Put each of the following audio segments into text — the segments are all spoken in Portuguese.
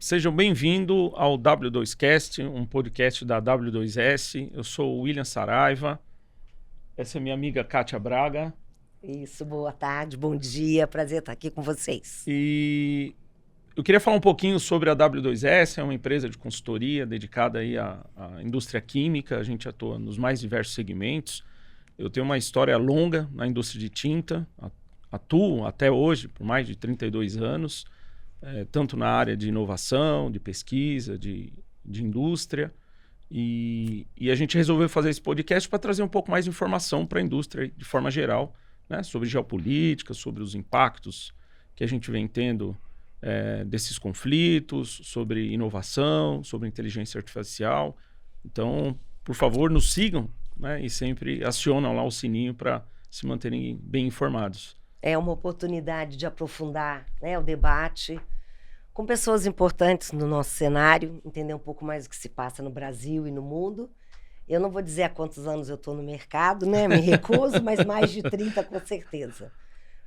Sejam bem-vindos ao W2Cast, um podcast da W2S. Eu sou o William Saraiva. Essa é minha amiga Kátia Braga. Isso, boa tarde, bom dia, prazer estar aqui com vocês. E eu queria falar um pouquinho sobre a W2S, é uma empresa de consultoria dedicada aí à indústria química, a gente atua nos mais diversos segmentos. Eu tenho uma história longa na indústria de tinta, atuo até hoje por mais de 32 anos, tanto na área de inovação, de pesquisa, de indústria. E a gente resolveu fazer esse podcast para trazer um pouco mais de informação para a indústria de forma geral, né, sobre geopolítica, sobre os impactos que a gente vem tendo desses conflitos, sobre inovação, sobre inteligência artificial. Então, por favor, nos sigam, né, e sempre acionam lá o sininho para se manterem bem informados. É uma oportunidade de aprofundar, né, o debate com pessoas importantes no nosso cenário, entender um pouco mais o que se passa no Brasil e no mundo. Eu não vou dizer há quantos anos eu estou no mercado, né? Me recuso, mas mais de 30 com certeza.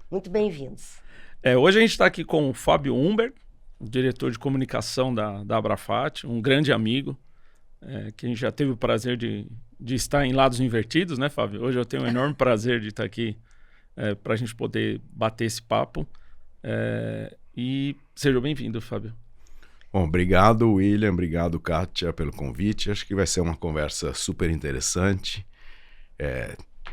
Muito bem-vindos. Hoje a gente está aqui com o Fábio Humbert, diretor de comunicação da Abrafat, um grande amigo, que a gente já teve o prazer de estar em lados invertidos, né, Fábio? Hoje eu tenho um enorme prazer de estar aqui para a gente poder bater esse papo. E seja bem-vindo, Fábio. Bom, obrigado, William, obrigado, Kátia, pelo convite. Acho que vai ser uma conversa super interessante.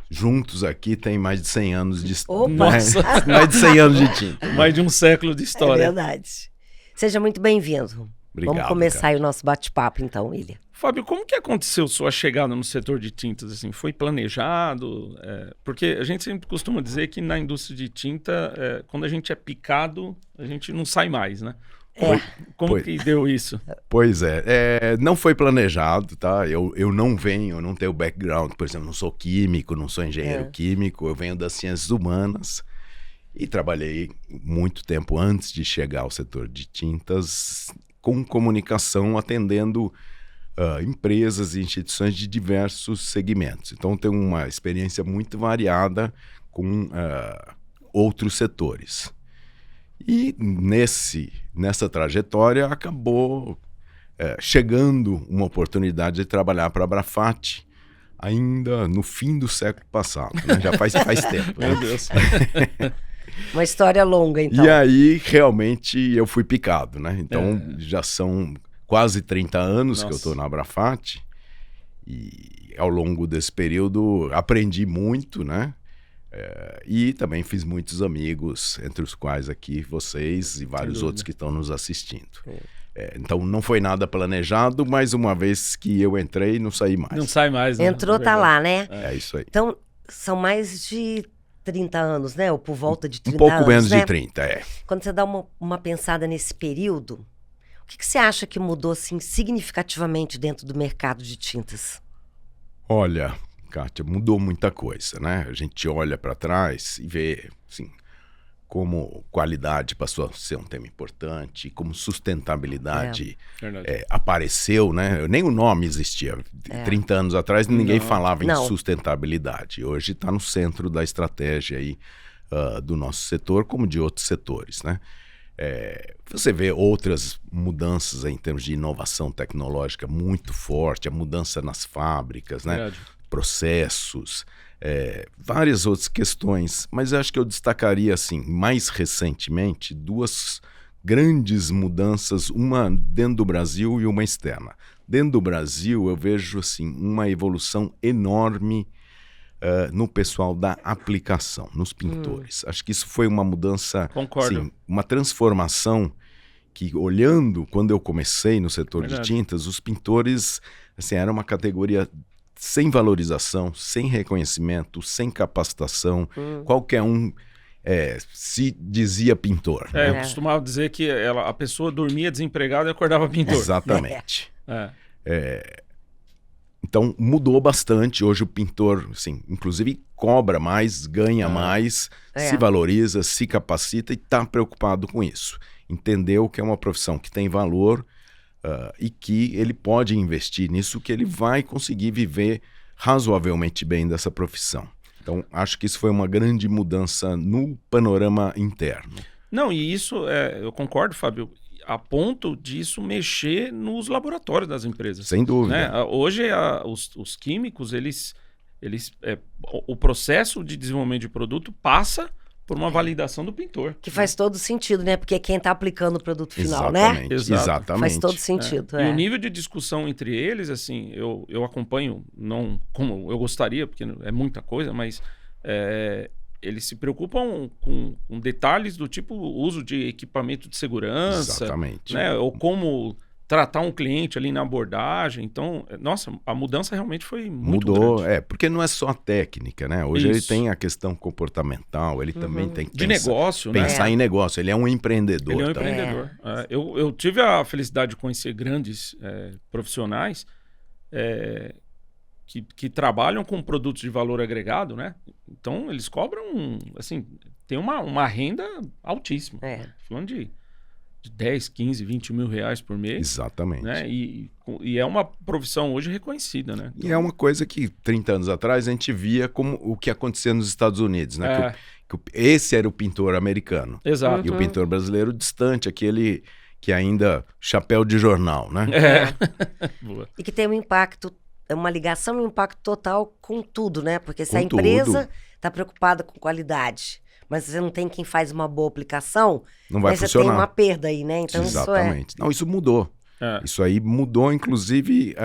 Juntos aqui tem mais de 100 anos de história. Nossa! Mais de 100 anos de tinta. Mais de um século de história. É verdade. Seja muito bem-vindo. Obrigado, vamos começar Kátia. aí o nosso bate-papo, então, William. Fábio, como que aconteceu sua chegada no setor de tintas? Assim, foi planejado? Porque a gente sempre costuma dizer que na indústria de tinta, quando a gente é picado, a gente não sai mais, né? Como que deu isso? Pois não foi planejado, tá? Eu não tenho background, por exemplo, não sou químico, não sou engenheiro químico, eu venho das ciências humanas e trabalhei muito tempo antes de chegar ao setor de tintas com comunicação, atendendo empresas e instituições de diversos segmentos. Então, tenho uma experiência muito variada com outros setores. E nessa trajetória acabou chegando uma oportunidade de trabalhar para a Abrafat ainda no fim do século passado, né? Já faz tempo. Meu Deus. Uma história longa, então. E aí, realmente, eu fui picado, né? Então, já são quase 30 anos que eu estou na Abrafat. E ao longo desse período, aprendi muito, né? E também fiz muitos amigos, entre os quais aqui vocês e vários outros que estão nos assistindo. Então, não foi nada planejado, mas uma vez que eu entrei, não saí mais. Não sai mais, né? Entrou, tá lá, né? É isso aí. Então, são mais de 30 anos, né? Ou por volta de 30 Um pouco anos, menos né? de 30, Quando você dá uma pensada nesse período, o que você acha que mudou assim, significativamente dentro do mercado de tintas? Olha, Kátia, mudou muita coisa, né? A gente olha para trás e vê, assim, como qualidade passou a ser um tema importante, como sustentabilidade apareceu, né? Nem o nome existia. 30 anos atrás ninguém falava em sustentabilidade. Hoje está no centro da estratégia aí, do nosso setor, como de outros setores, né? Você vê outras mudanças em termos de inovação tecnológica muito forte, a mudança nas fábricas, né? Processos, várias outras questões, mas acho que eu destacaria, assim, mais recentemente, duas grandes mudanças, uma dentro do Brasil e uma externa. Dentro do Brasil, eu vejo, assim, uma evolução enorme no pessoal da aplicação, nos pintores. Acho que isso foi uma mudança, assim, uma transformação que, olhando, quando eu comecei no setor de tintas, os pintores, assim, era uma categoria sem valorização, sem reconhecimento, sem capacitação. Qualquer um se dizia pintor. Eu costumava dizer que a pessoa dormia desempregada e acordava pintor. Exatamente. Então mudou bastante. Hoje o pintor, assim, inclusive cobra mais, ganha mais, se valoriza, se capacita e está preocupado com isso. Entendeu que é uma profissão que tem valor e que ele pode investir nisso, que ele vai conseguir viver razoavelmente bem dessa profissão. Então, acho que isso foi uma grande mudança no panorama interno. Não, e isso, eu concordo, Fábio, a ponto disso mexer nos laboratórios das empresas. Sem dúvida. Né? Hoje, os químicos, o processo de desenvolvimento de produto passa por uma validação do pintor. Que faz todo sentido, né? Porque é quem está aplicando o produto final, Exatamente, né? exatamente. Faz todo sentido. E o nível de discussão entre eles, assim, eu acompanho, não como eu gostaria, porque é muita coisa, mas eles se preocupam com detalhes do tipo uso de equipamento de segurança. Exatamente. Né? Ou como tratar um cliente ali na abordagem. Então, nossa, a mudança realmente foi muito grande. Porque não é só a técnica, né? Hoje ele tem a questão comportamental, ele também tem que pensar em negócio. Ele é um empreendedor. Ele é um empreendedor. Eu tive a felicidade de conhecer grandes profissionais que trabalham com produtos de valor agregado, né? Então, eles cobram, assim, tem uma renda altíssima. Falando de 10, 15, 20 mil reais por mês. Exatamente. Né? E é uma profissão hoje reconhecida, né? Então... E é uma coisa que 30 anos atrás a gente via como o que acontecia nos Estados Unidos, né? Esse era o pintor americano. Exato. E o pintor brasileiro distante, aquele que ainda chapéu de jornal, né? Boa. E que tem um impacto, uma ligação e um impacto total com tudo, né? Porque se com a empresa está preocupada com qualidade, mas você não tem quem faz uma boa aplicação, não vai funcionar. Você tem uma perda aí, né? Então exatamente. Não, isso mudou. Isso aí mudou, inclusive,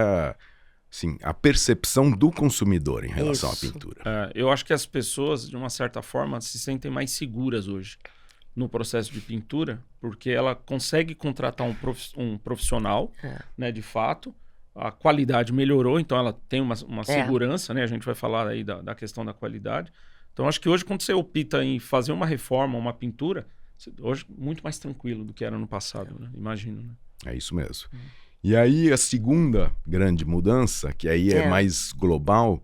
a percepção do consumidor em relação à pintura. Eu acho que as pessoas, de uma certa forma, se sentem mais seguras hoje no processo de pintura, porque ela consegue contratar um profissional, né, de fato. A qualidade melhorou, então ela tem uma segurança, né? A gente vai falar aí da questão da qualidade. Então, acho que hoje, quando você opta em fazer uma reforma, uma pintura, hoje muito mais tranquilo do que era no passado, né? Imagino. Né? É isso mesmo. E aí, a segunda grande mudança, que aí é mais global,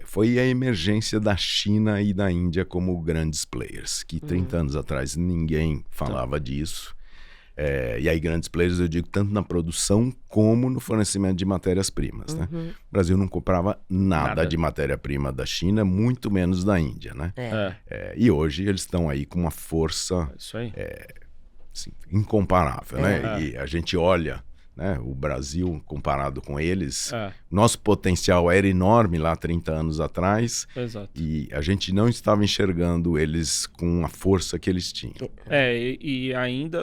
foi a emergência da China e da Índia como grandes players, que 30 anos atrás ninguém falava disso. E aí grandes players, eu digo, tanto na produção como no fornecimento de matérias-primas, né? O Brasil não comprava nada de matéria-prima da China, muito menos da Índia, né? E hoje eles estão aí com uma força assim, incomparável, né? E a gente olha, né, o Brasil comparado com eles, nosso potencial era enorme lá 30 anos atrás. Exato. E a gente não estava enxergando eles com a força que eles tinham. E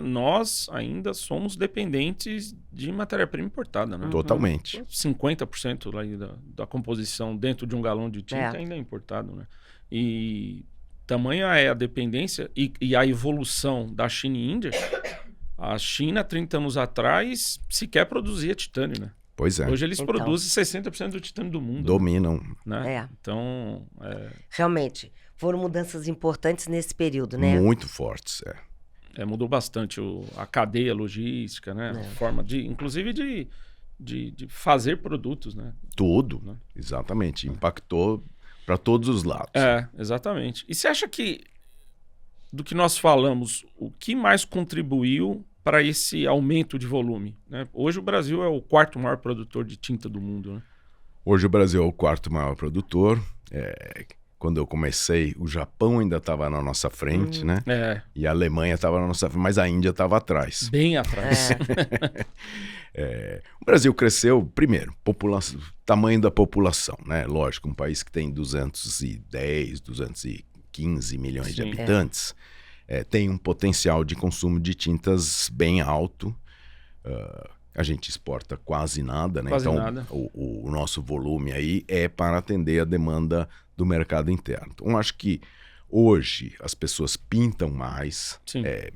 nós ainda somos dependentes de matéria-prima importada, né? Totalmente. 50% lá da composição dentro de um galão de tinta ainda é importado, né? E tamanha é a dependência e a evolução da China e Índia. A China, 30 anos atrás, sequer produzia titânio, né? Pois é. Hoje eles produzem 60% do titânio do mundo. Dominam. Né? Então... Realmente, foram mudanças importantes nesse período, né? Muito fortes, mudou bastante a cadeia logística, né? A forma inclusive de fazer produtos, né? Tudo, né? Exatamente. Impactou para todos os lados. Exatamente. E você acha que, do que nós falamos, o que mais contribuiu para esse aumento de volume, né? Hoje o Brasil é o quarto maior produtor de tinta do mundo, né? Hoje o Brasil é o quarto maior produtor. Quando eu comecei, o Japão ainda estava na nossa frente, né? E a Alemanha estava na nossa frente, mas a Índia estava atrás. Bem atrás. O Brasil cresceu, primeiro, tamanho da população, né? Lógico, um país que tem 210, 215 milhões de habitantes, tem um potencial de consumo de tintas bem alto. A gente exporta quase nada, né? Então, o nosso volume aí é para atender a demanda do mercado interno. Então, acho que hoje as pessoas pintam mais,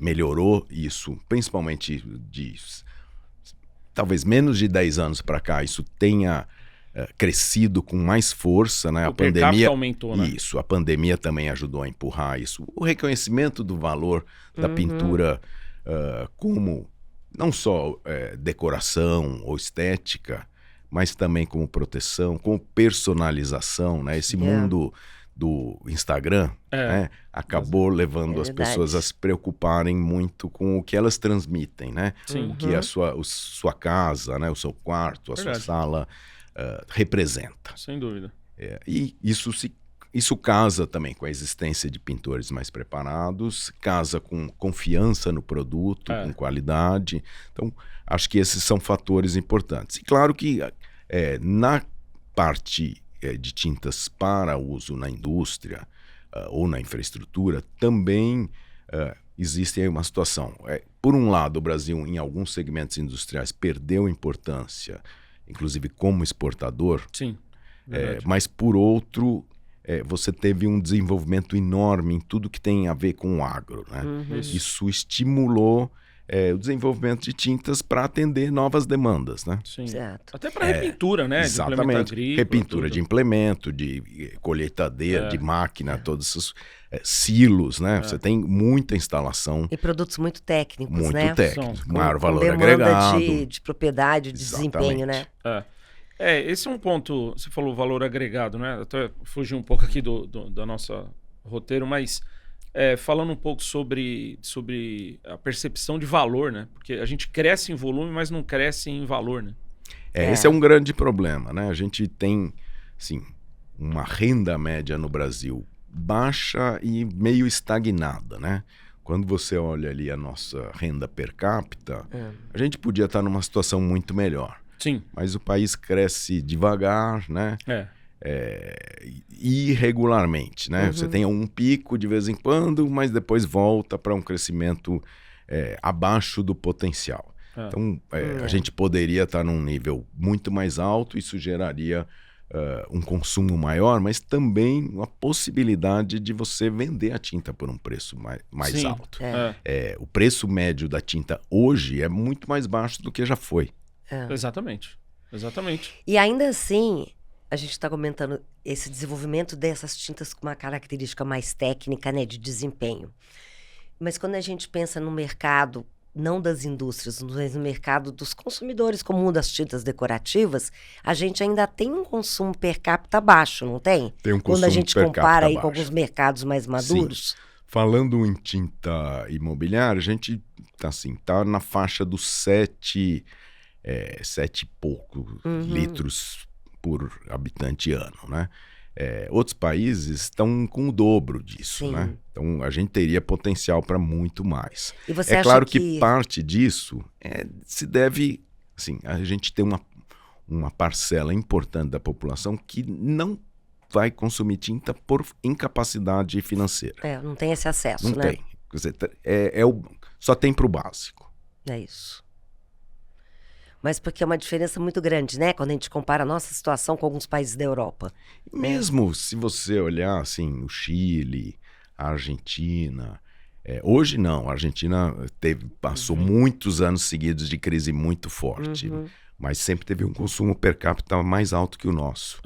melhorou isso, principalmente talvez menos de 10 anos para cá, isso tenha crescido com mais força, né? A pandemia aumentou, né? Isso, a pandemia também ajudou a empurrar isso. O reconhecimento do valor da pintura como não só decoração ou estética, mas também como proteção, como personalização, né? Esse mundo do Instagram, né, acabou levando as pessoas a se preocuparem muito com o que elas transmitem, né? Sim. O que a sua casa, né, o seu quarto, a sua sala representa. Sem dúvida. E isso casa também com a existência de pintores mais preparados, casa com confiança no produto, com qualidade. Então, acho que esses são fatores importantes. E claro que na parte de tintas para uso na indústria ou na infraestrutura, também existe aí uma situação. Por um lado, o Brasil, em alguns segmentos industriais, perdeu importância, inclusive como exportador. Sim, mas, por outro, você teve um desenvolvimento enorme em tudo que tem a ver com o agro, né? Isso estimulou o desenvolvimento de tintas para atender novas demandas, né? Sim. Certo. Até para repintura, né? Exatamente. De repintura de implemento, de colheitadeira, de máquina, todos esses silos, né? Você tem muita instalação. E produtos muito técnicos, muito né? técnicos, maior com valor demanda agregado. de propriedade, de desempenho, né? Esse é um ponto, você falou valor agregado, né? Até fugi um pouco aqui da nossa roteiro, mas falando um pouco sobre a percepção de valor, né? Porque a gente cresce em volume, mas não cresce em valor, né? Esse é um grande problema, né? A gente tem, assim, uma renda média no Brasil baixa e meio estagnada, né? Quando você olha ali a nossa renda per capita, a gente podia estar numa situação muito melhor. Sim. Mas o país cresce devagar, né? Irregularmente, né? Você tem um pico de vez em quando, mas depois volta para um crescimento abaixo do potencial. Então, a gente poderia estar num nível muito mais alto, isso geraria um consumo maior, mas também uma possibilidade de você vender a tinta por um preço mais alto. O preço médio da tinta hoje é muito mais baixo do que já foi. Exatamente. E ainda assim, a gente está comentando esse desenvolvimento dessas tintas com uma característica mais técnica, né, de desempenho. Mas quando a gente pensa no mercado, não das indústrias, mas no mercado dos consumidores comum das tintas decorativas, a gente ainda tem um consumo per capita baixo, não tem? Tem um quando consumo a gente per compara aí capita com baixo. alguns mercados mais maduros. Sim. Falando em tinta imobiliária, a gente tá na faixa dos 7 e pouco litros por habitante ano, né? Outros países estão com o dobro disso, né? Então a gente teria potencial para muito mais. E você acha claro que parte disso se deve, assim, a gente ter uma parcela importante da população que não vai consumir tinta por incapacidade financeira. Não tem esse acesso, não né? Tem. Quer dizer, só tem para o básico. É isso. Mas porque é uma diferença muito grande, né? Quando a gente compara a nossa situação com alguns países da Europa. Mesmo se você olhar, assim, o Chile, a Argentina... hoje não, a Argentina passou muitos anos seguidos de crise muito forte, mas sempre teve um consumo per capita mais alto que o nosso.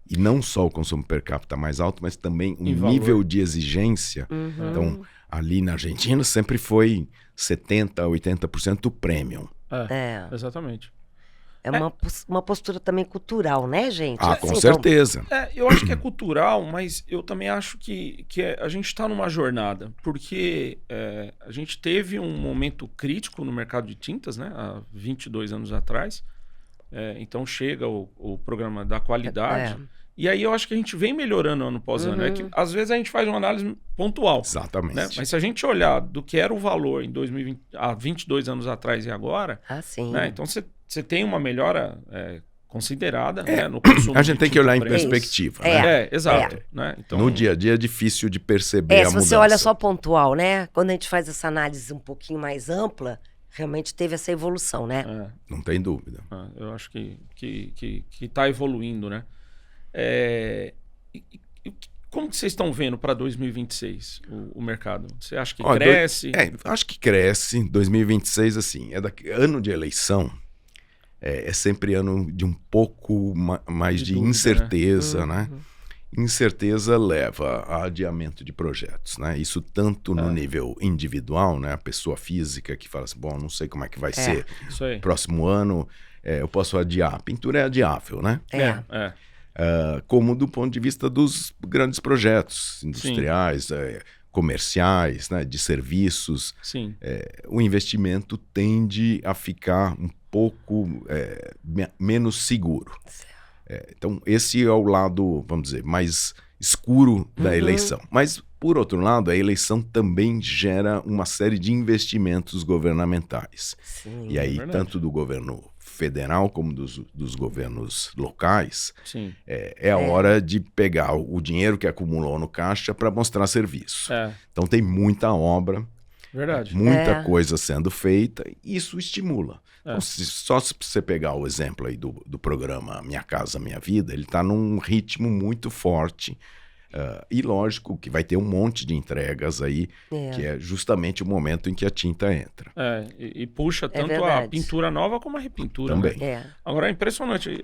E não só o consumo per capita mais alto, mas também um nível de exigência. Então, ali na Argentina sempre foi 70% a 80% do premium. Exatamente. É uma postura também cultural, né, gente? Com certeza. Eu acho que é cultural, mas eu também acho que a gente está numa jornada, porque a gente teve um momento crítico no mercado de tintas, né, há 22 anos atrás. Então chega o programa da qualidade. E aí eu acho que a gente vem melhorando ano após ano. É que às vezes a gente faz uma análise pontual. Exatamente. Né? Mas se a gente olhar do que era o valor em 2020, há 22 anos atrás e agora, né? Então você tem uma melhora considerada, né, no consumo. A gente tem que olhar em premium. perspectiva. Né? Exato. Né? Então, no dia a dia é difícil de perceber a mudança. Se você olha só pontual, né? Quando a gente faz essa análise um pouquinho mais ampla, realmente teve essa evolução, né? Não tem dúvida. Eu acho que está evoluindo, né? Como que vocês estão vendo para 2026 o mercado? Você acha que cresce? Acho que cresce. 2026, assim, ano de eleição, é sempre ano de um pouco mais de dúvida, incerteza, né? Incerteza leva a adiamento de projetos, né? Isso tanto no nível individual, né? A pessoa física que fala assim, bom, não sei como é que vai ser próximo ano, eu posso adiar. A pintura é adiável, né? como do ponto de vista dos grandes projetos industriais, comerciais, né, de serviços. Sim. O investimento tende a ficar um pouco menos seguro. Então, esse é o lado, vamos dizer, mais escuro da eleição. Mas, por outro lado, a eleição também gera uma série de investimentos governamentais. Sim, E aí, verdade. tanto do governo federal como dos governos locais, Sim. é a hora de pegar o dinheiro que acumulou no caixa para mostrar serviço. Então, tem muita obra, Verdade. muita coisa sendo feita, e isso estimula. Então, só se você pegar o exemplo aí do programa Minha Casa Minha Vida, ele está num ritmo muito forte. E lógico que vai ter um monte de entregas aí, que é justamente o momento em que a tinta entra. E puxa tanto a verdade. pintura nova como a repintura. Também. Né? Agora é impressionante.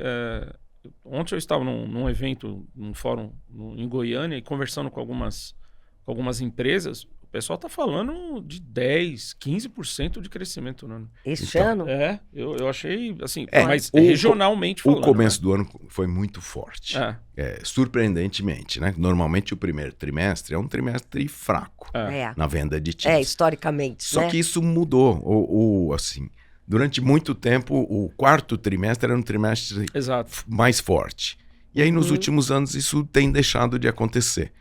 Ontem eu estava num evento, num fórum em Goiânia, e conversando com algumas empresas. O pessoal está falando de 10%, 15% de crescimento no ano. Este ano? Eu achei, assim, É, mas o- regionalmente falando. O começo né? do ano foi muito forte. É. Surpreendentemente, né? Normalmente o primeiro trimestre é um trimestre fraco na venda de tinta. Historicamente, Só né? que isso mudou. Assim, durante muito tempo, o quarto trimestre era um trimestre Exato. mais forte. E aí, nos últimos anos, isso tem deixado de acontecer.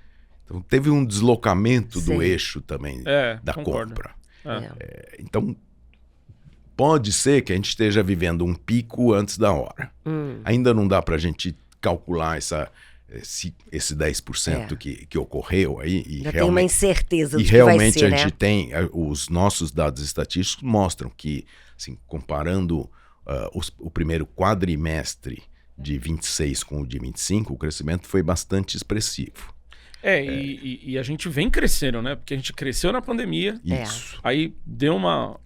Então, teve um deslocamento do Sim. eixo também da concordo. compra. É. Então, pode ser que a gente esteja vivendo um pico antes da hora. Ainda não dá para a gente calcular esse 10% que ocorreu aí. E Já tem uma incerteza do e que vai realmente ser, a né? gente tem, os nossos dados estatísticos mostram que, assim, comparando o primeiro quadrimestre de 26 com o de 25, o crescimento foi bastante expressivo. E a gente vem crescendo, né? Porque a gente cresceu na pandemia, Isso. aí deu uma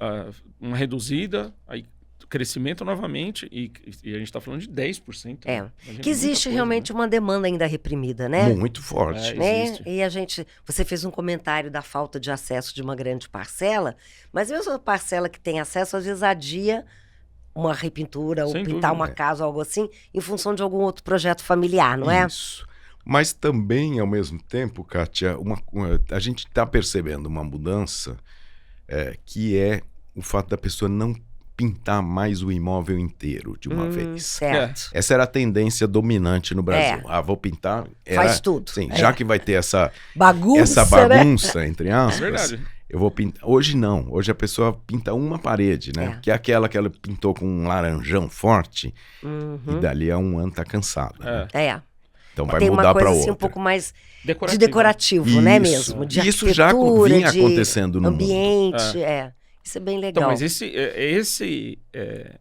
reduzida, aí crescimento novamente, e a gente está falando de 10%. Né? Que existe realmente uma demanda ainda reprimida, né? Muito forte. Né? Existe. E você fez um comentário da falta de acesso de uma grande parcela, mas mesmo a parcela que tem acesso, às vezes adia uma repintura ou Sem pintar dúvida. uma casa ou algo assim, em função de algum outro projeto familiar, não é? Isso. Mas também, ao mesmo tempo, Kátia, a gente está percebendo uma mudança que é o fato da pessoa não pintar mais o imóvel inteiro de uma vez. Certo. Essa era a tendência dominante no Brasil. Vou pintar. Faz tudo. Sim, já que vai ter essa Bagunça, bagunça, entre É aspas. verdade. Eu vou pintar. Hoje não. Hoje a pessoa pinta uma parede, né? Que é aquela que ela pintou com um laranjão forte e dali a um ano tá cansada. Né? Então vai Tem mudar uma para coisa outra. assim um pouco mais de Decorativo. decorativo, né mesmo? De Isso já arquitetura, vinha de acontecendo no mundo. ambiente, Isso é bem legal. Então, mas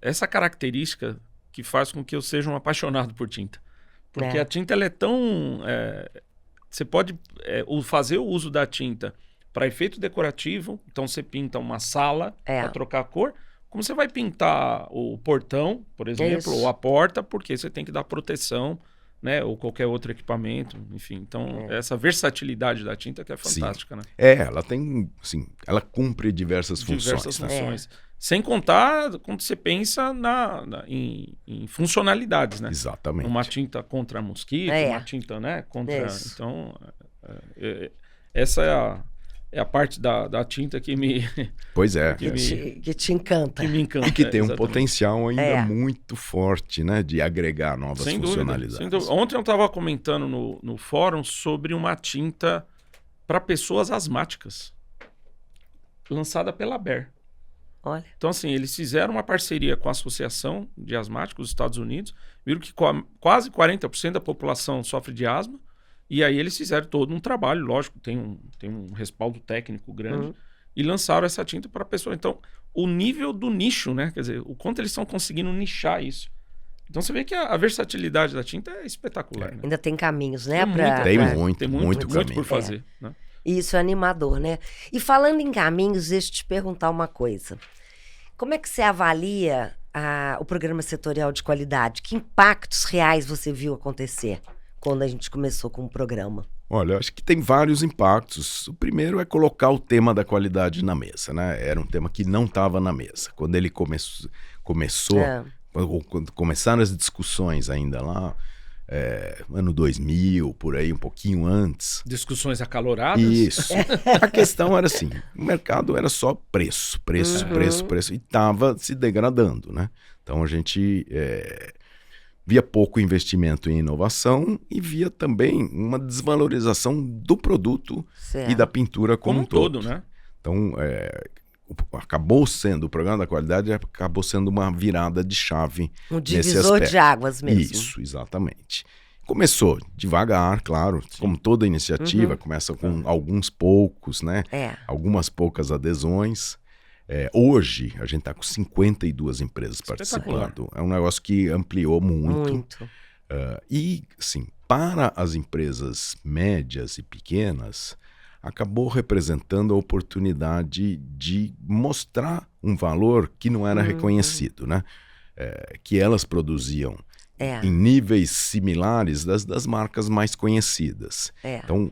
essa característica que faz com que eu seja um apaixonado por tinta. Porque a tinta, ela é tão... você pode fazer o uso da tinta para efeito decorativo. Então, você pinta uma sala para trocar a cor. Como você vai pintar o portão, por exemplo, ou a porta, porque você tem que dar proteção, né? Ou qualquer outro equipamento, enfim. Então, essa versatilidade da tinta que é fantástica, né? Ela tem, assim, ela cumpre diversas funções. Né? Sem contar quando você pensa em funcionalidades, né? Exatamente. Uma tinta contra mosquito, uma tinta, né? Contra... Isso. Então, essa é a parte da tinta que me... Pois é. Que te encanta. Que me encanta. E que tem um exatamente. potencial ainda muito forte, né? De agregar novas Sem funcionalidades. dúvida, sem dúvida. Ontem eu estava comentando no fórum sobre uma tinta para pessoas asmáticas, lançada pela Bayer. Olha. Então, assim, eles fizeram uma parceria com a Associação de Asmáticos dos Estados Unidos, viram que quase 40% da população sofre de asma, e aí eles fizeram todo um trabalho, lógico, tem um respaldo técnico grande, e lançaram essa tinta para a pessoa. Então, o nível do nicho, né? Quer dizer, o quanto eles estão conseguindo nichar isso. Então, você vê que a versatilidade da tinta é espetacular. Né? Ainda tem caminhos, né? Tem Tem muito caminho. por fazer. Né? E isso é animador, né? E falando em caminhos, deixa eu te perguntar uma coisa. Como é que você avalia o programa setorial de qualidade? Que impactos reais você viu acontecer quando a gente começou com o programa? Olha, eu acho que tem vários impactos. O primeiro é colocar o tema da qualidade na mesa, né? Era um tema que não estava na mesa. Quando ele começou ou quando começaram as discussões ainda lá, ano 2000, por aí, um pouquinho antes. Discussões acaloradas. Isso. A questão era assim, o mercado era só preço, preço, e estava se degradando, né? Então a gente via pouco investimento em inovação e via também uma desvalorização do produto Certo. e da pintura como um todo, né? Então, acabou sendo, o programa da qualidade acabou sendo uma virada de chave Um nesse divisor aspecto. de águas mesmo. Isso, exatamente. Começou devagar, claro, como toda iniciativa, começa com alguns poucos, né? Algumas poucas adesões. Hoje, a gente está com 52 empresas participando. É um negócio que ampliou muito. E, sim, para as empresas médias e pequenas, acabou representando a oportunidade de mostrar um valor que não era reconhecido, né? Que elas produziam em níveis similares das marcas mais conhecidas. Então,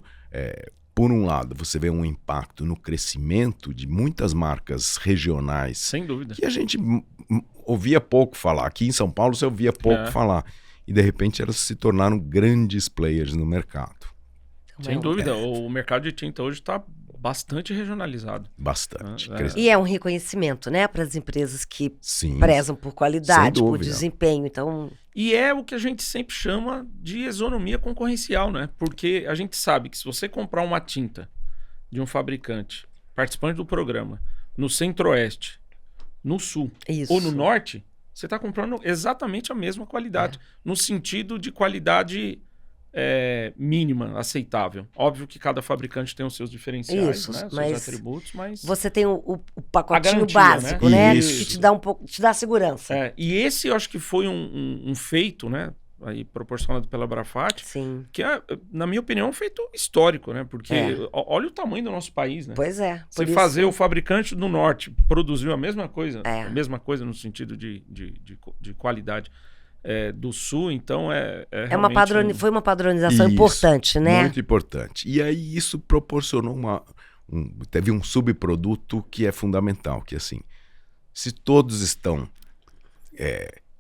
por um lado, você vê um impacto no crescimento de muitas marcas regionais. Sem dúvida. Que a gente ouvia pouco falar. Aqui em São Paulo você ouvia pouco falar. E de repente elas se tornaram grandes players no mercado. Sem dúvida. O mercado de tinta hoje está bastante regionalizado. Bastante. E é um reconhecimento, né? Para as empresas que Sim, prezam por qualidade, sem por dúvida. desempenho. Então... E é o que a gente sempre chama de isonomia concorrencial, né? Porque a gente sabe que se você comprar uma tinta de um fabricante, participante do programa, no Centro-Oeste, no Sul ou no Norte, você está comprando exatamente a mesma qualidade. No sentido de qualidade mínima, aceitável. Óbvio que cada fabricante tem os seus diferenciais, né? Seus atributos, mas... Você tem o pacotinho garantia, básico, né? Isso. Que te dá um pouco, te dá segurança. E esse eu acho que foi um feito, né? Aí proporcionado pela Brafat, Sim. que é, na minha opinião, um feito histórico, né? Porque olha o tamanho do nosso país, né? Pois é. Você fazer o fabricante do Norte produziu a mesma coisa, no sentido de qualidade do Sul, então realmente foi uma padronização importante, né? Muito importante. E aí isso proporcionou teve um subproduto que é fundamental, que assim, se todos estão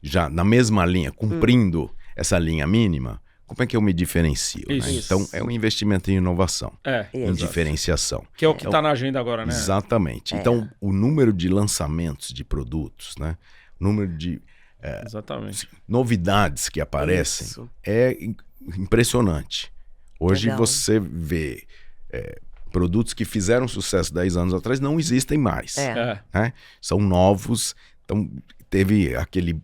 já na mesma linha, cumprindo essa linha mínima, como é que eu me diferencio? Né? Então, é um investimento em inovação, em diferenciação. Que é o que está na agenda agora, né? Exatamente. Então, o número de lançamentos de produtos, né? O número de novidades que aparecem é impressionante. Hoje você vê produtos que fizeram sucesso 10 anos atrás não existem mais. Né? São novos. Então, teve aquele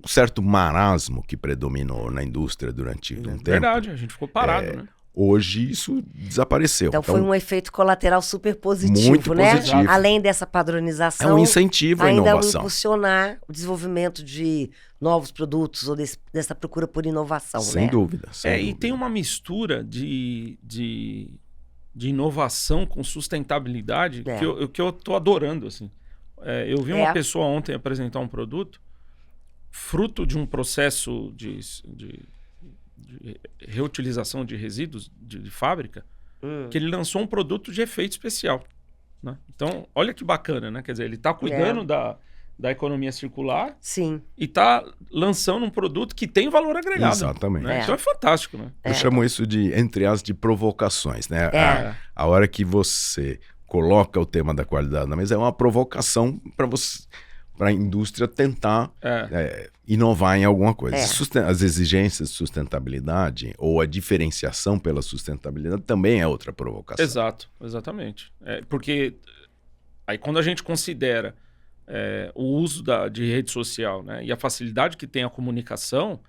certo marasmo que predominou na indústria durante um tempo. Verdade, a gente ficou parado, né? Hoje isso desapareceu. Então foi um efeito colateral super positivo, muito né? positivo. Além dessa padronização, é um incentivo à inovação. Ainda impulsionar o desenvolvimento de novos produtos ou dessa procura por inovação, sem né? Dúvida, sem e dúvida. tem uma mistura de inovação com sustentabilidade que eu tô adorando, assim. Eu vi uma pessoa ontem apresentar um produto fruto de um processo de reutilização de resíduos de fábrica, que ele lançou um produto de efeito especial, né? Então, olha que bacana, né? Quer dizer, ele está cuidando da economia circular. Sim. E está lançando um produto que tem valor agregado. Exatamente. Né? Então é fantástico, né? Eu chamo isso de, entre as, de provocações, né? A hora que você coloca o tema da qualidade na mesa é uma provocação para a indústria tentar inovar em alguma coisa. As exigências de sustentabilidade ou a diferenciação pela sustentabilidade também é outra provocação. Exatamente. Porque aí quando a gente considera o uso de rede social, né, e a facilidade que tem a comunicação,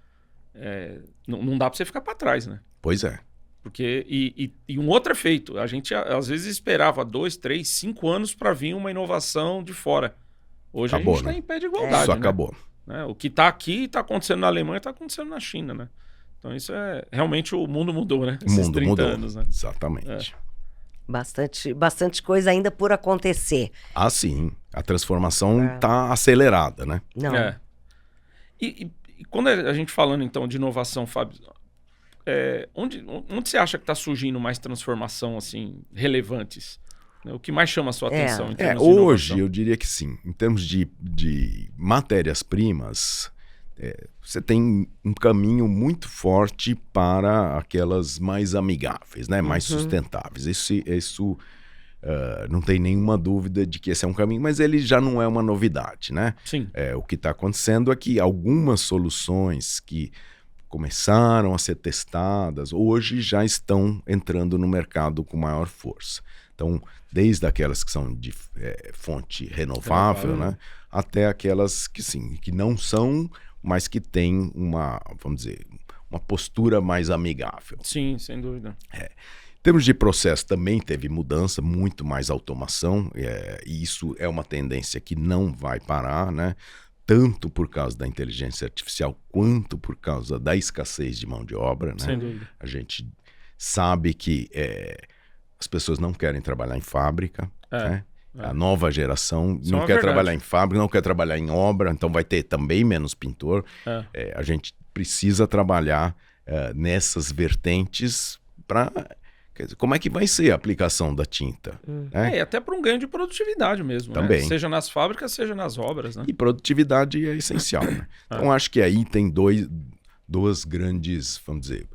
não dá para você ficar para trás, né? Pois é. Porque, e um outro efeito, a gente às vezes esperava 2, 3, 5 anos para vir uma inovação de fora. Hoje acabou, a gente está em pé de igualdade. Isso acabou. Né? O que está aqui está acontecendo na Alemanha, está acontecendo na China, né? Então isso realmente o mundo mudou, né? O mundo mudou, anos, né? Exatamente. Bastante coisa ainda por acontecer. Ah, sim. A transformação está acelerada, né? Não. E quando a gente falando então de inovação, Fábio, onde você acha que está surgindo mais transformação assim relevantes? O que mais chama a sua atenção em termos de hoje inovação? eu diria que sim. Em termos de matérias-primas, você tem um caminho muito forte para aquelas mais amigáveis, né? Mais sustentáveis. Isso não tem nenhuma dúvida de que esse é um caminho, mas ele já não é uma novidade, né? Sim. O que está acontecendo é que algumas soluções que começaram a ser testadas, hoje já estão entrando no mercado com maior força. Então, desde aquelas que são de fonte renovável, né, até aquelas que, sim, que não são, mas que têm uma, vamos dizer, uma postura mais amigável. Sim, sem dúvida. Em termos de processo, também teve mudança, muito mais automação, e isso é uma tendência que não vai parar, né? Tanto por causa da inteligência artificial, quanto por causa da escassez de mão de obra, né? Sem dúvida. A gente sabe que as pessoas não querem trabalhar em fábrica, né? A nova geração Isso não é uma quer verdade. trabalhar em fábrica, não quer trabalhar em obra, então vai ter também menos pintor. A gente precisa trabalhar nessas vertentes para... Como é que vai ser a aplicação da tinta? E até para um ganho de produtividade mesmo. Também. Né? Seja nas fábricas, seja nas obras. Né? E produtividade é essencial. Né? Então, acho que aí tem dois grandes, vamos dizer,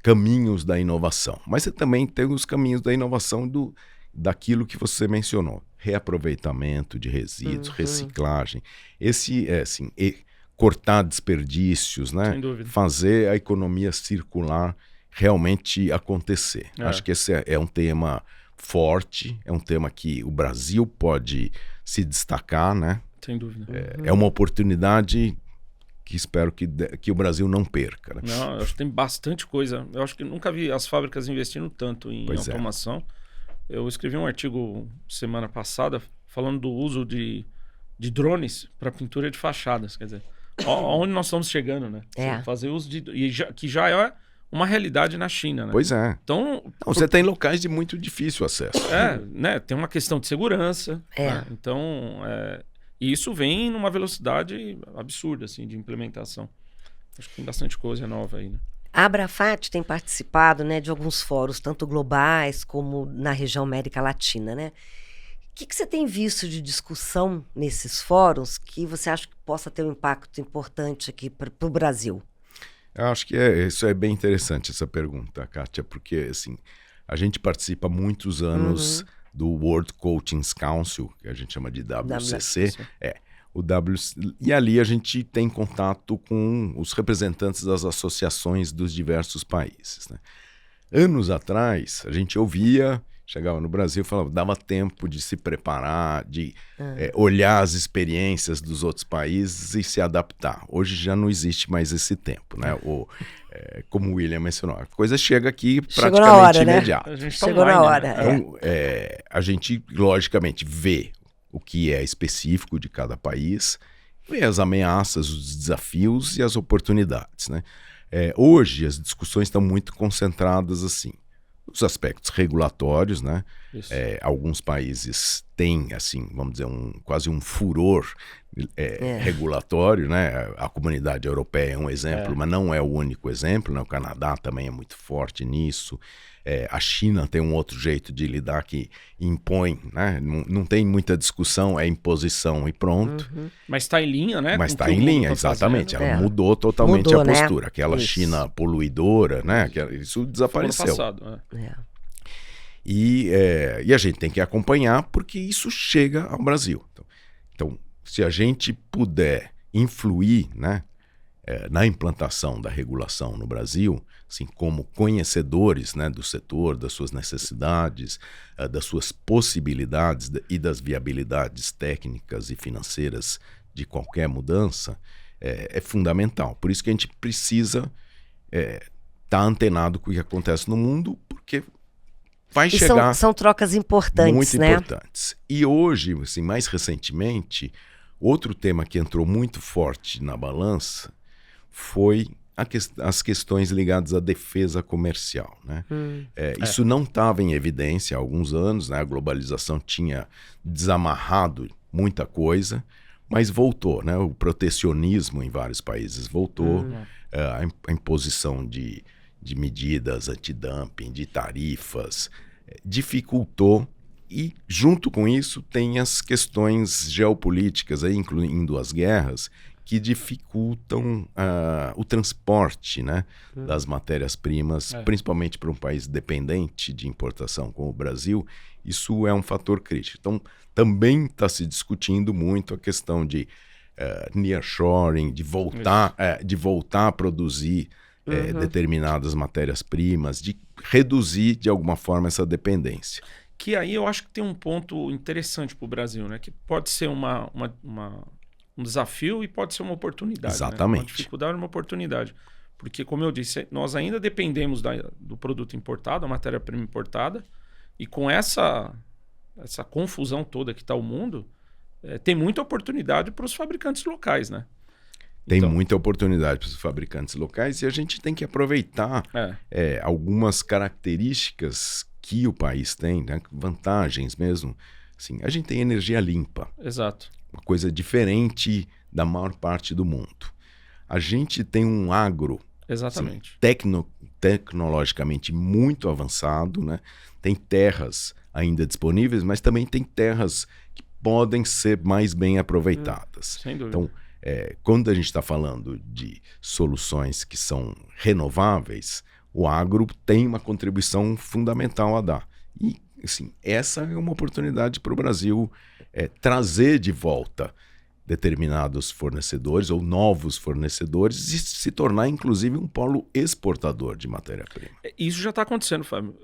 caminhos da inovação. Mas você também tem os caminhos da inovação daquilo que você mencionou. Reaproveitamento de resíduos, reciclagem. Cortar desperdícios, né? Sem dúvida. Fazer a economia circular realmente acontecer. Acho que esse é um tema forte, é um tema que o Brasil pode se destacar, né? Sem dúvida. É uma oportunidade que espero que o Brasil não perca. Né? Não, eu acho que tem bastante coisa. Eu acho que nunca vi as fábricas investindo tanto em automação. Eu escrevi um artigo semana passada falando do uso de drones para pintura de fachadas. Quer dizer, onde nós estamos chegando, né? Fazer uso que já é uma realidade na China, né? Pois é. Então, você tem locais de muito difícil acesso. Né? Tem uma questão de segurança. Né? Então, e isso vem numa velocidade absurda, assim, de implementação. Acho que tem bastante coisa nova aí, né? A Abrafat tem participado, né, de alguns fóruns, tanto globais como na região América Latina, né? O que você tem visto de discussão nesses fóruns que você acha que possa ter um impacto importante aqui para o Brasil? Eu acho que isso é bem interessante, essa pergunta, Kátia, porque assim, a gente participa há muitos anos do World Coaching Council, que a gente chama de WCC. E ali a gente tem contato com os representantes das associações dos diversos países. Né? Anos atrás, a gente chegava no Brasil e falava, dava tempo de se preparar, de olhar as experiências dos outros países e se adaptar. Hoje já não existe mais esse tempo, né? Como o William mencionou, a coisa chega aqui praticamente imediato. Né? A gente chegou na hora. Então, a gente, logicamente, vê o que é específico de cada país, vê as ameaças, os desafios e as oportunidades, né? Hoje, as discussões estão muito concentradas assim. Os aspectos regulatórios, né? Alguns países têm, assim, vamos dizer, quase um furor regulatório, né? A comunidade europeia é um exemplo, mas não é o único exemplo, né? O Canadá também é muito forte nisso. A China tem um outro jeito de lidar que impõe, né? Não tem muita discussão, é imposição e pronto. Mas está em linha, né? Mas está em linha, exatamente. Ela mudou totalmente a postura. Né? Aquela China poluidora, né? Isso desapareceu. Foi ano passado, E a gente tem que acompanhar porque isso chega ao Brasil. Então, se a gente puder influir, né, na implantação da regulação no Brasil, assim, como conhecedores, né, do setor, das suas necessidades, das suas possibilidades e das viabilidades técnicas e financeiras de qualquer mudança, é fundamental. Por isso que a gente precisa estar antenado com o que acontece no mundo, porque vai chegar... São trocas importantes, muito né? importantes. E hoje, assim, mais recentemente, outro tema que entrou muito forte na balança foi as questões ligadas à defesa comercial. Né? Isso não estava em evidência há alguns anos, né? A globalização tinha desamarrado muita coisa, mas voltou. Né? O protecionismo em vários países voltou, a imposição de medidas antidumping, de tarifas, dificultou. E, junto com isso, tem as questões geopolíticas, aí, incluindo as guerras, que dificultam o transporte, né, das matérias-primas, principalmente para um país dependente de importação como o Brasil. Isso é um fator crítico. Então, também está se discutindo muito a questão de nearshoring, de voltar a produzir determinadas matérias-primas, de reduzir de alguma forma essa dependência. Que aí eu acho que tem um ponto interessante para o Brasil, né? Que pode ser um desafio e pode ser uma oportunidade. Exatamente. Né? Uma dificuldade e uma oportunidade. Porque, como eu disse, nós ainda dependemos do produto importado, a matéria-prima importada, e com essa confusão toda que está o mundo, tem muita oportunidade para os fabricantes locais, né? Tem muita oportunidade para os fabricantes locais e a gente tem que aproveitar algumas características que o país tem, né? Vantagens mesmo. Assim, a gente tem energia limpa. Exato. Uma coisa diferente da maior parte do mundo. A gente tem um agro Exatamente. Tecnologicamente muito avançado, né? Tem terras ainda disponíveis, mas também tem terras que podem ser mais bem aproveitadas. Sem dúvida. Então, quando a gente está falando de soluções que são renováveis, o agro tem uma contribuição fundamental a dar. E, assim, essa é uma oportunidade para o Brasil trazer de volta determinados fornecedores ou novos fornecedores e se tornar, inclusive, um polo exportador de matéria-prima. Isso já está acontecendo, Fábio.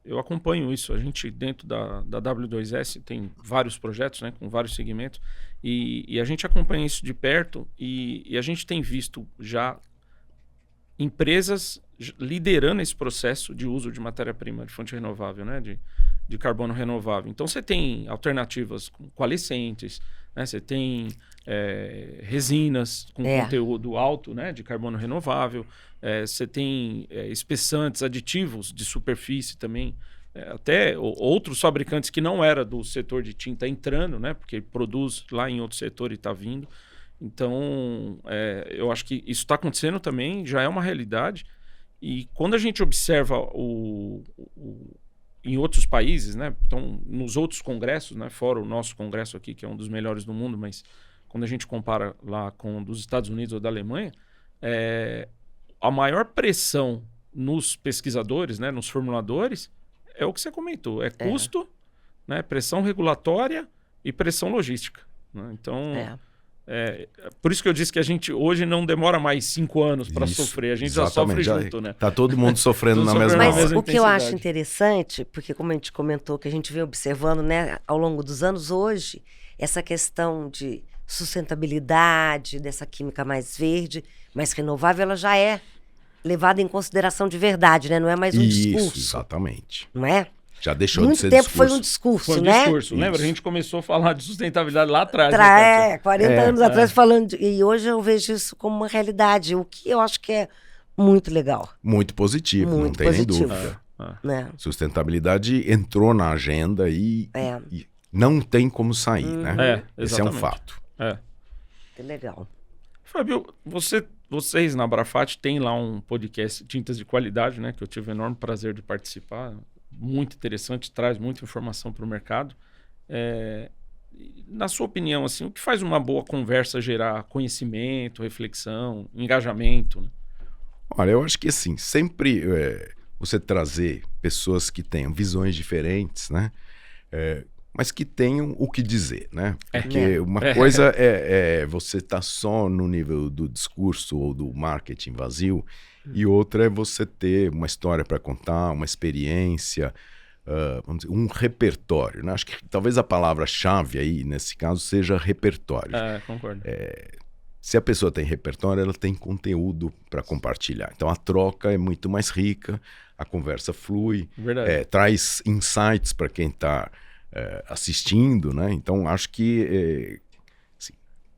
Eu acompanho isso. A gente, dentro da W2S, tem vários projetos, né, com vários segmentos, e a gente acompanha isso de perto e a gente tem visto já empresas liderando esse processo de uso de matéria-prima de fonte renovável, né, de carbono renovável. Então, você tem alternativas com coalescentes, né, você tem resinas com conteúdo alto, né, de carbono renovável, você tem espessantes, aditivos de superfície também, até outros fabricantes que não era do setor de tinta entrando, né, porque produz lá em outro setor e está vindo. Então, eu acho que isso está acontecendo também, já é uma realidade. E quando a gente observa em outros países, né, então, nos outros congressos, né, fora o nosso congresso aqui, que é um dos melhores do mundo, mas quando a gente compara lá com o dos Estados Unidos ou da Alemanha, a maior pressão nos pesquisadores, né, nos formuladores, é o que você comentou, custo, né, pressão regulatória e pressão logística. Né? Então, por isso que eu disse que a gente hoje não demora mais 5 anos para sofrer, a gente exatamente, já sofre junto, né? Tá todo mundo sofrendo na mesma Mas hora. mesma o que eu acho intensidade. interessante, porque como a gente comentou, que a gente vem observando, né, ao longo dos anos, hoje, essa questão de sustentabilidade, dessa química mais verde, mais renovável, ela já é levada em consideração de verdade, né? Não é mais um discurso. Isso, exatamente. Não é? Já deixou de Muito ser tempo discurso. foi um discurso, Foi um né? discurso, lembra? A gente começou a falar de sustentabilidade lá atrás. né, Kátia? 40 anos atrás falando. E hoje eu vejo isso como uma realidade, o que eu acho que é muito legal. Muito positivo, não Muito tem nem positivo. dúvida. Né? Sustentabilidade entrou na agenda e não tem como sair, né? Esse é um exatamente. fato. Que legal. Fábio, vocês na Abrafat têm lá um podcast Tintas de Qualidade, né? Que eu tive o enorme prazer de participar. Muito interessante, traz muita informação para o mercado. Na sua opinião, assim, o que faz uma boa conversa gerar conhecimento, reflexão, engajamento? Né? Olha, eu acho que assim, sempre você trazer pessoas que tenham visões diferentes, né? Mas que tenham o que dizer, né? Porque uma coisa é você estar só no nível do discurso ou do marketing vazio, e outra é você ter uma história para contar, uma experiência, vamos dizer, um repertório, né? Acho que talvez a palavra-chave aí, nesse caso, seja repertório. Concordo. Se a pessoa tem repertório, ela tem conteúdo para compartilhar. Então a troca é muito mais rica, a conversa flui, traz insights para quem está assistindo, né? Então acho que assim,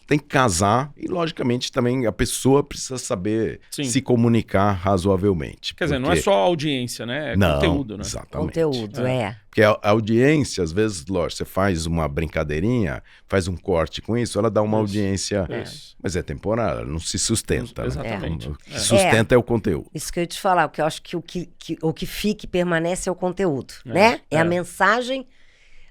tem que casar e logicamente também a pessoa precisa saber se comunicar razoavelmente. Quer dizer, não é só a audiência, né? É conteúdo, né? Exatamente. Conteúdo, Porque a audiência, às vezes, lógico, você faz uma brincadeirinha, faz um corte com isso, ela dá uma audiência, mas é temporária, ela não se sustenta. Né? Exatamente. O que sustenta é o conteúdo. Isso que eu ia te falar, porque eu acho que o que fica e permanece é o conteúdo, né? É a mensagem.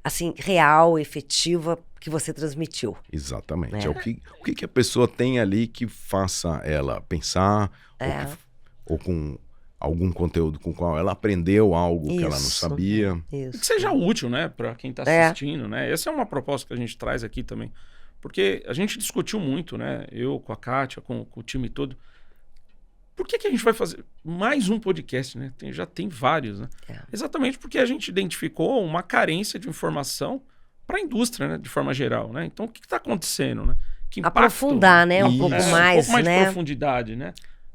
assim, real, efetiva, que você transmitiu. Exatamente. É. O que a pessoa tem ali que faça ela pensar, ou com algum conteúdo com o qual ela aprendeu algo que ela não Isso. sabia. E Isso. que seja útil, né, para quem está assistindo, né? Essa é uma proposta que a gente traz aqui também. Porque a gente discutiu muito, né? Eu com a Kátia, com o time todo. Por que a gente vai fazer mais um podcast, né? Já tem vários, né? Exatamente porque a gente identificou uma carência de informação para a indústria, né? De forma geral, né? Então, o que está acontecendo, né? Que impacto, Aprofundar, né? Um Isso. pouco um mais, pouco mais de né? profundidade, né?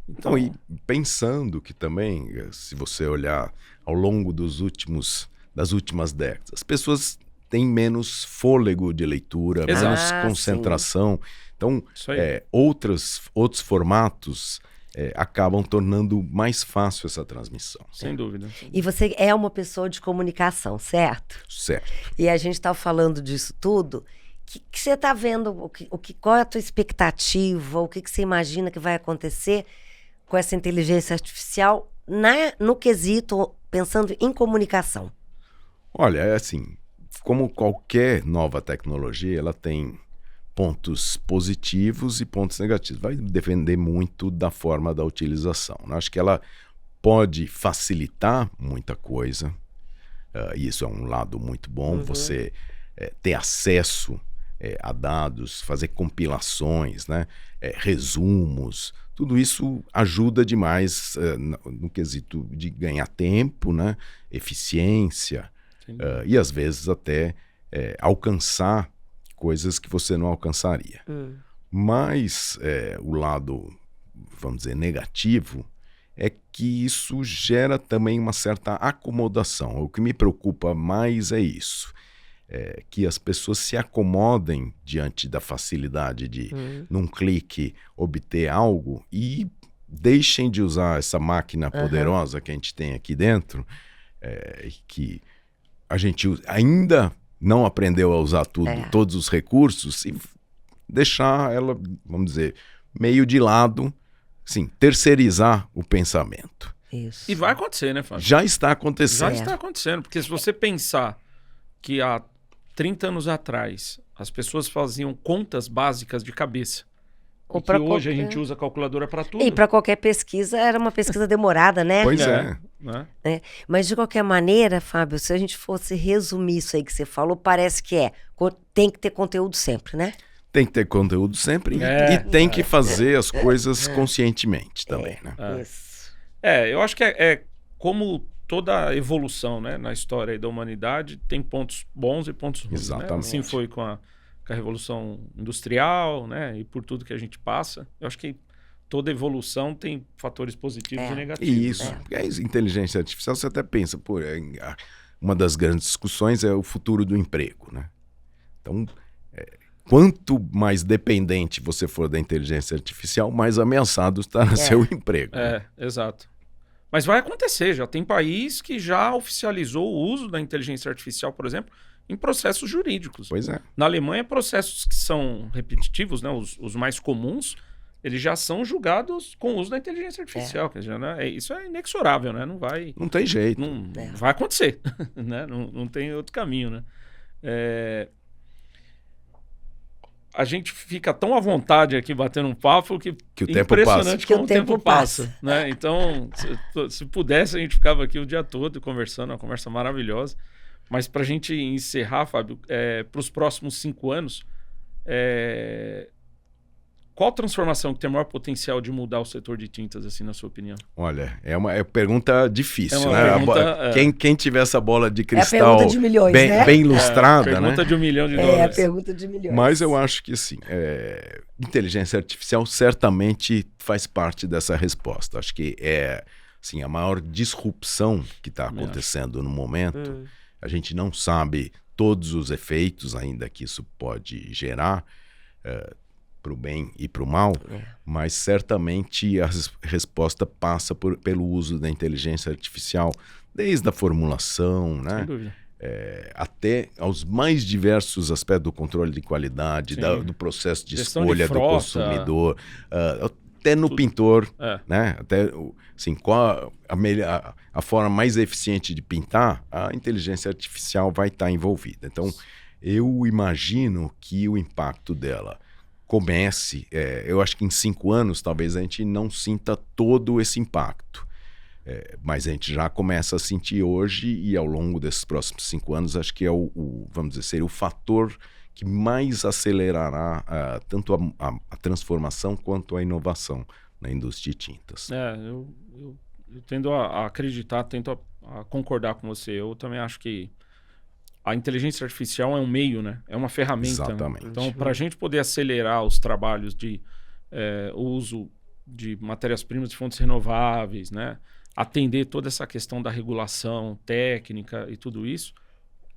Então, Então, e pensando que também, se você olhar ao longo das últimas décadas, as pessoas têm menos fôlego de leitura, Exato. menos Ah, concentração. Então, isso aí. outros formatos acabam tornando mais fácil essa transmissão. Sem dúvida. E você é uma pessoa de comunicação, certo? Certo. E a gente está falando disso tudo. Que você está vendo? Qual é a tua expectativa? O que você imagina que vai acontecer com essa inteligência artificial no quesito, pensando em comunicação? Olha, é assim, como qualquer nova tecnologia, ela tem pontos positivos e pontos negativos. Vai depender muito da forma da utilização, né? Acho que ela pode facilitar muita coisa, e isso é um lado muito bom, você ter acesso a dados, fazer compilações, né? Resumos, tudo isso ajuda demais no quesito de ganhar tempo, né? Eficiência, e às vezes até alcançar coisas que você não alcançaria. Mas o lado, vamos dizer, negativo é que isso gera também uma certa acomodação. O que me preocupa mais é isso. Que as pessoas se acomodem diante da facilidade de, num clique, obter algo e deixem de usar essa máquina poderosa que a gente tem aqui dentro, que a gente ainda não aprendeu a usar todos os recursos, e deixar ela, vamos dizer, meio de lado, sim, terceirizar o pensamento. Isso. E vai acontecer, né, Fábio? Já está acontecendo. Já está acontecendo, porque se você pensar que há 30 anos atrás as pessoas faziam contas básicas de cabeça, Ou e que pra hoje a qualquer- gente usa calculadora para tudo. E para qualquer pesquisa, era uma pesquisa demorada, né? Pois é. Né? Mas, de qualquer maneira, Fábio, se a gente fosse resumir isso aí que você falou, parece que tem que ter conteúdo sempre, né? Tem que ter conteúdo sempre e tem que fazer as coisas conscientemente também, né? Isso. Eu acho que é como toda evolução, né, na história aí da humanidade, tem pontos bons e pontos ruins. Exatamente. Né? Assim foi com a Revolução Industrial, né, e por tudo que a gente passa. Eu acho que toda evolução tem fatores positivos e negativos. Isso. Porque a inteligência artificial, você até pensa, uma das grandes discussões é o futuro do emprego, né? Então, quanto mais dependente você for da inteligência artificial, mais ameaçado estará seu emprego. Né? Exato. Mas vai acontecer, já tem país que já oficializou o uso da inteligência artificial, por exemplo, em processos jurídicos. Pois é. Na Alemanha, processos que são repetitivos, né, os mais comuns, eles já são julgados com o uso da inteligência artificial. Quer dizer, né, isso é inexorável, né? Não vai... Não tem jeito. Não vai acontecer, né? Não tem outro caminho, né? A gente fica tão à vontade aqui batendo um papo que o tempo impressionante passa. como o tempo passa, né? Então, se pudesse, a gente ficava aqui o dia todo conversando, uma conversa maravilhosa. Mas para a gente encerrar, Fábio, para os próximos 5 anos, qual transformação que tem maior potencial de mudar o setor de tintas, assim, na sua opinião? Olha, é uma pergunta difícil, É uma né? pergunta, Quem tiver essa bola de É a cristal pergunta de milhões, bem, né? bem ilustrada, né? Pergunta de $1 milhão. É a pergunta de milhões. Mas eu acho que, assim, inteligência artificial certamente faz parte dessa resposta. Acho que assim, a maior disrupção que está acontecendo no momento. A gente não sabe todos os efeitos ainda que isso pode gerar, para o bem e para o mal, mas certamente a resposta passa pelo uso da inteligência artificial, desde a formulação, né? Sem dúvida. Até aos mais diversos aspectos do controle de qualidade, do processo de Gestão escolha de do frota. consumidor, até no tudo. pintor, É. né? Até, assim, qual a forma mais eficiente de pintar, a inteligência artificial vai estar envolvida. Então, eu imagino que o impacto dela comece, eu acho que em 5 anos talvez a gente não sinta todo esse impacto. Mas a gente já começa a sentir hoje e ao longo desses próximos 5 anos, acho que é vamos dizer, seria o fator que mais acelerará tanto a transformação quanto a inovação na indústria de tintas. Eu tendo a acreditar, tento a concordar com você. Eu também acho que a inteligência artificial é um meio, né? É uma ferramenta. Exatamente. Né? Então, para a gente poder acelerar os trabalhos de uso de matérias-primas de fontes renováveis, né? Atender toda essa questão da regulação técnica e tudo isso,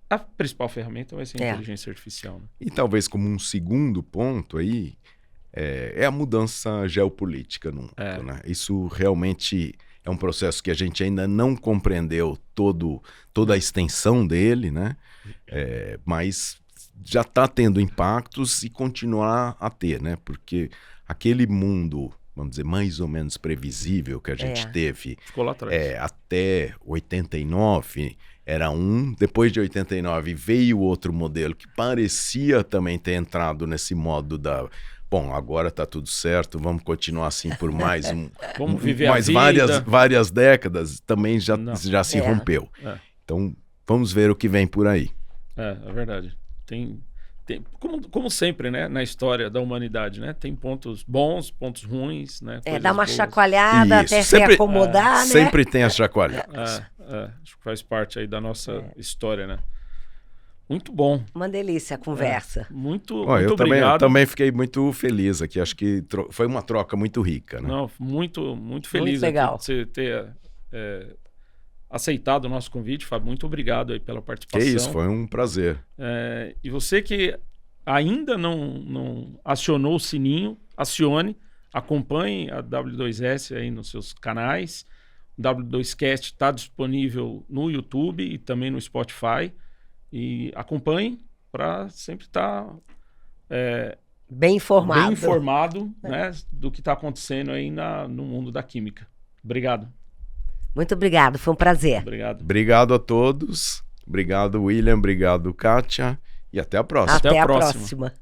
a principal ferramenta vai ser a inteligência artificial. Né? E talvez como um segundo ponto aí, é a mudança geopolítica no mundo, né? Isso realmente é um processo que a gente ainda não compreendeu toda a extensão dele, né? Mas já está tendo impactos e continuar a ter, né? Porque aquele mundo, vamos dizer, mais ou menos previsível que a gente teve ficou lá atrás. Até 89, era depois de 89 veio outro modelo que parecia também ter entrado nesse modo bom, agora está tudo certo, vamos continuar assim por mais vamos viver mais a vida. várias décadas, também já se rompeu. Então, vamos ver o que vem por aí. É verdade. Tem como sempre, né, na história da humanidade, né? Tem pontos bons, pontos ruins, né? Dá uma boas. chacoalhada até se acomodar, né? Sempre tem as chacoalhadas. Acho que faz parte aí da nossa história, né? Muito bom. Uma delícia a conversa. Muito eu obrigado. também fiquei muito feliz aqui. Acho que foi uma troca muito rica, né? Não, muito feliz. Muito legal. De você ter aceitado o nosso convite, Fábio. Muito obrigado aí pela participação. Que isso, foi um prazer. E você que ainda não acionou o sininho, acione, acompanhe a W2S aí nos seus canais. O W2Cast está disponível no YouTube e também no Spotify. E acompanhe para sempre estar bem informado, né, do que está acontecendo aí no mundo da química. Obrigado. Muito obrigado, foi um prazer. Obrigado a todos. Obrigado, William. Obrigado, Kátia. E até a próxima. Até a próxima.